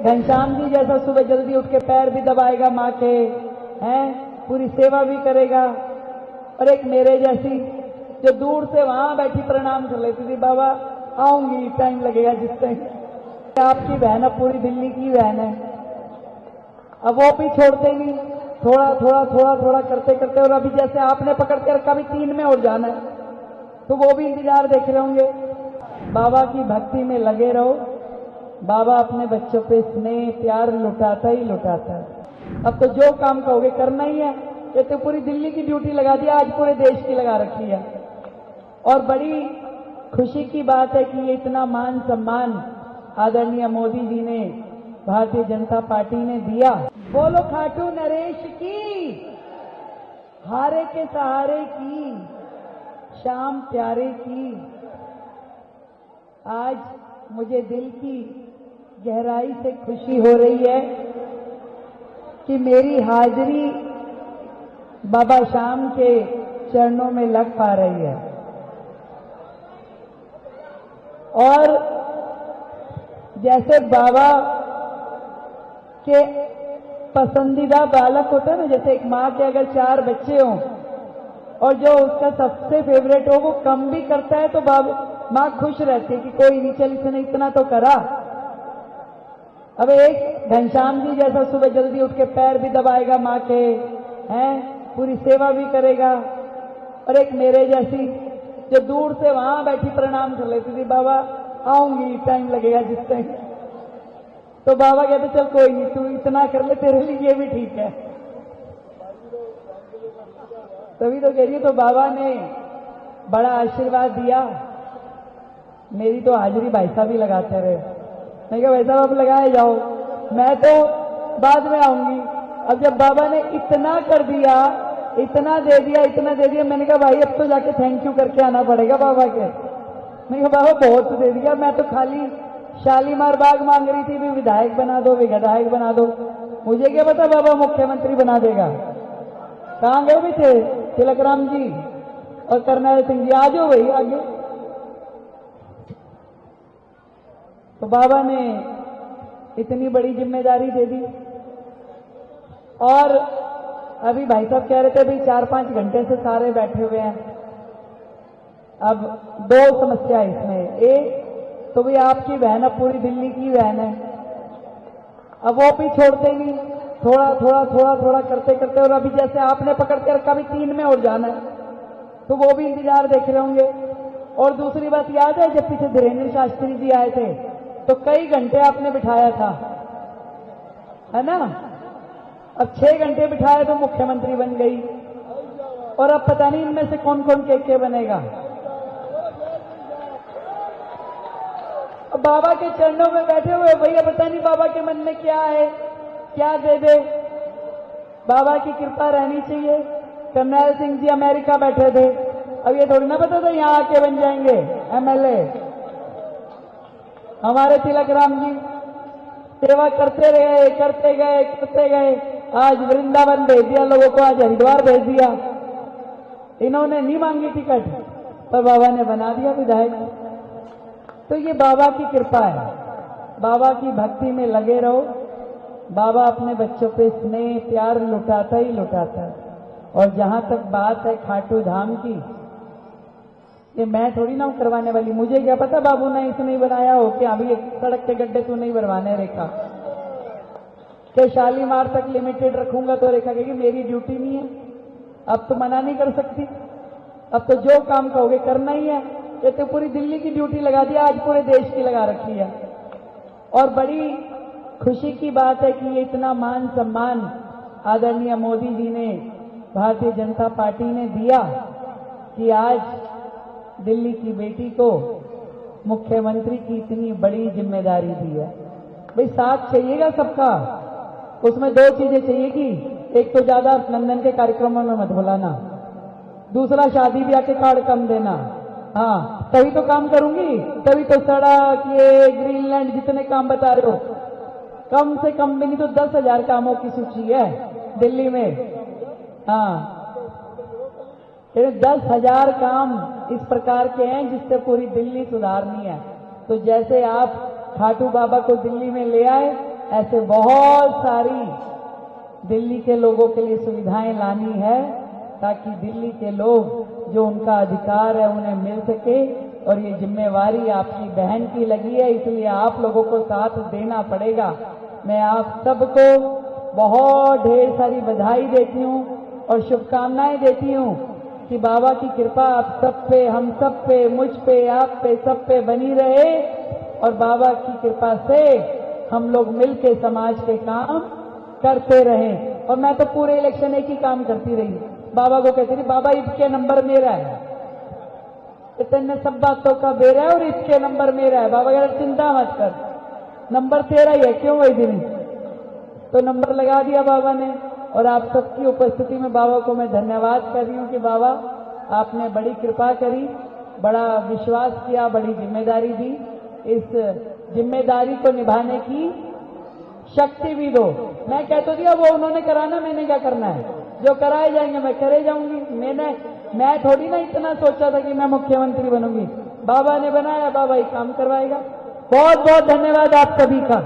घनश्याम जी जैसा सुबह जल्दी उठ के पैर भी दबाएगा माँ के, हैं, पूरी सेवा भी करेगा। और एक मेरे जैसी जो दूर से वहां बैठी प्रणाम कर लेती थी, बाबा आऊंगी, टाइम लगेगा जिस टाइम। आपकी बहन अब पूरी दिल्ली की बहन है, अब वो भी छोड़ते नहीं, थोड़ा थोड़ा थोड़ा थोड़ा करते करते। और अभी जैसे आपने पकड़ के रखा, अभी 3 में और जाना है, तो वो भी इंतजार देख रहे होंगे। बाबा की भक्ति में लगे रहो। बाबा अपने बच्चों पे स्नेह प्यार लुटाता ही लुटाता है। अब तो जो काम कहोगे करना ही है। ये तो पूरी दिल्ली की ड्यूटी लगा दी, आज पूरे देश की लगा रखी है। और बड़ी खुशी की बात है कि ये इतना मान सम्मान आदरणीय मोदी जी ने, भारतीय जनता पार्टी ने दिया। बोलो खाटू नरेश की, हारे के सहारे की, श्याम प्यारे की। आज मुझे दिल की गहराई से खुशी हो रही है कि मेरी हाजिरी बाबा श्याम के चरणों में लग पा रही है। और जैसे बाबा के पसंदीदा बालक होता है ना, जैसे एक माँ के अगर 4 बच्चे हों और जो उसका सबसे फेवरेट हो वो कम भी करता है तो माँ खुश रहती है कि कोई नहीं, चल इसने इतना तो करा। अब एक घनश्याम जी जैसा सुबह जल्दी उठ के पैर भी दबाएगा माँ के, हैं, पूरी सेवा भी करेगा। और एक मेरे जैसी जो दूर से वहां बैठी प्रणाम कर लेती थी, बाबा आऊंगी, टाइम लगेगा जिस टाइम। तो बाबा कहते चल कोई नहीं, तू इतना कर ले, तेरे लिए ये भी ठीक है। तभी तो कह रही तो बाबा ने बड़ा आशीर्वाद दिया। मेरी तो हाजिरी भाई साहब ही लगाते रहे। मैं कहा भाई साहब आप लगाए जाओ, मैं तो बाद में आऊंगी। अब जब बाबा ने इतना कर दिया, इतना दे दिया, इतना दे दिया, मैंने कहा भाई अब तो जाके थैंक यू करके आना पड़ेगा बाबा के। मैंने कहा बाबा बहुत दे दिया, मैं तो खाली शालीमार बाग मांग रही थी, भी विधायक बना दो, विधायक बना दो। मुझे क्या पता बाबा मुख्यमंत्री बना देगा। कहां गए भी थे तिलकराम जी और करनैल सिंह जी, आ जाओ भाई आगे। तो बाबा ने इतनी बड़ी जिम्मेदारी दे दी। और अभी भाई साहब कह रहे थे भाई 4-5 घंटे से सारे बैठे हुए हैं। अब 2 समस्या है इसमें। एक तो भाई आपकी बहन अब पूरी दिल्ली की बहन है, अब वो भी छोड़ते नहीं, थोड़ा थोड़ा थोड़ा थोड़ा करते करते। और अभी जैसे आपने पकड़ के रखा, अभी 3 में और जाना है, तो वो भी इंतजार देख रहे होंगे। और दूसरी बात याद है, जब पीछे धीरेन्द्र शास्त्री जी आए थे तो कई घंटे आपने बिठाया था, है ना। अब 6 घंटे बिठाया तो मुख्यमंत्री बन गई। और अब पता नहीं इनमें से कौन कौन के बनेगा। अब बाबा के चरणों में बैठे हुए भैया, पता नहीं बाबा के मन में क्या है, क्या दे दे। बाबा की कृपा रहनी चाहिए। करनैल सिंह जी अमेरिका बैठे थे, अब ये थोड़ी ना पता था यहां आके बन जाएंगे एमएलए। हमारे तिलकराम जी सेवा करते रहे, करते गए करते गए, आज वृंदावन भेज दिया लोगों को, आज हरिद्वार भेज दिया। इन्होंने नहीं मांगी टिकट, पर बाबा ने बना दिया विधायक। तो ये बाबा की कृपा है। बाबा की भक्ति में लगे रहो। बाबा अपने बच्चों पे स्नेह प्यार लुटाता ही लुटाता है। और जहां तक बात है खाटू धाम की, ये मैं थोड़ी ना करवाने वाली। मुझे क्या पता बाबू ने इसे नहीं बनाया हो कि अभी एक सड़क के गड्ढे तू नहीं भरवाने रेखा, कि शालीमार तक लिमिटेड रखूंगा तो रेखा कहेगी मेरी ड्यूटी नहीं है। अब तो मना नहीं कर सकती, अब तो जो काम कहोगे करना ही है। ये तो पूरी दिल्ली की ड्यूटी लगा दी, आज पूरे देश की लगा रखी है। और बड़ी खुशी की बात है कि ये इतना मान सम्मान आदरणीय मोदी जी ने, भारतीय जनता पार्टी ने दिया कि आज दिल्ली की बेटी को मुख्यमंत्री की इतनी बड़ी जिम्मेदारी दी है। भाई साथ चाहिएगा सबका, उसमें 2 चीजें चाहिए कि एक तो ज्यादा नंदन के कार्यक्रमों में मत बुलाना, दूसरा शादी ब्याह के कार्ड कम देना। हाँ तभी तो काम करूंगी, तभी तो सड़क ये ग्रीनलैंड जितने काम बता रहे हो, कम से कम भी नहीं तो 10,000 कामों की सूची है दिल्ली में। हाँ 10,000 काम इस प्रकार के हैं जिससे पूरी दिल्ली सुधारनी है। तो जैसे आप खाटू बाबा को दिल्ली में ले आए, ऐसे बहुत सारी दिल्ली के लोगों के लिए सुविधाएं लानी है ताकि दिल्ली के लोग जो उनका अधिकार है उन्हें मिल सके। और ये जिम्मेवारी आपकी बहन की लगी है, इसलिए आप लोगों को साथ देना पड़ेगा। मैं आप सबको बहुत ढेर सारी बधाई देती हूँ और शुभकामनाएं देती हूँ कि बाबा की कृपा आप सब पे, हम सब पे, मुझ पे, आप पे, सब पे बनी रहे और बाबा की कृपा से हम लोग मिलके समाज के काम करते रहें। और मैं तो पूरे इलेक्शन एक ही काम करती रही, बाबा को कहती थी बाबा इसके नंबर मेरा है, इतने सब बातों का बेरा है और इसके नंबर मेरा है। बाबा कह चिंता मत कर, नंबर तेरा ही है, क्यों वही दिन तो नंबर लगा दिया बाबा ने। और आप सबकी उपस्थिति में बाबा को मैं धन्यवाद कर रही हूँ कि बाबा आपने बड़ी कृपा करी, बड़ा विश्वास किया, बड़ी जिम्मेदारी दी। इस जिम्मेदारी को निभाने की शक्ति भी दो। मैं कह तो दिया वो उन्होंने कराना, मैंने क्या करना है, जो कराए जाएंगे मैं करे जाऊंगी। मैं थोड़ी ना इतना सोचा था कि मैं मुख्यमंत्री बनूंगी, बाबा ने बनाया, बाबा ही काम करवाएगा। बहुत बहुत धन्यवाद आप सभी का।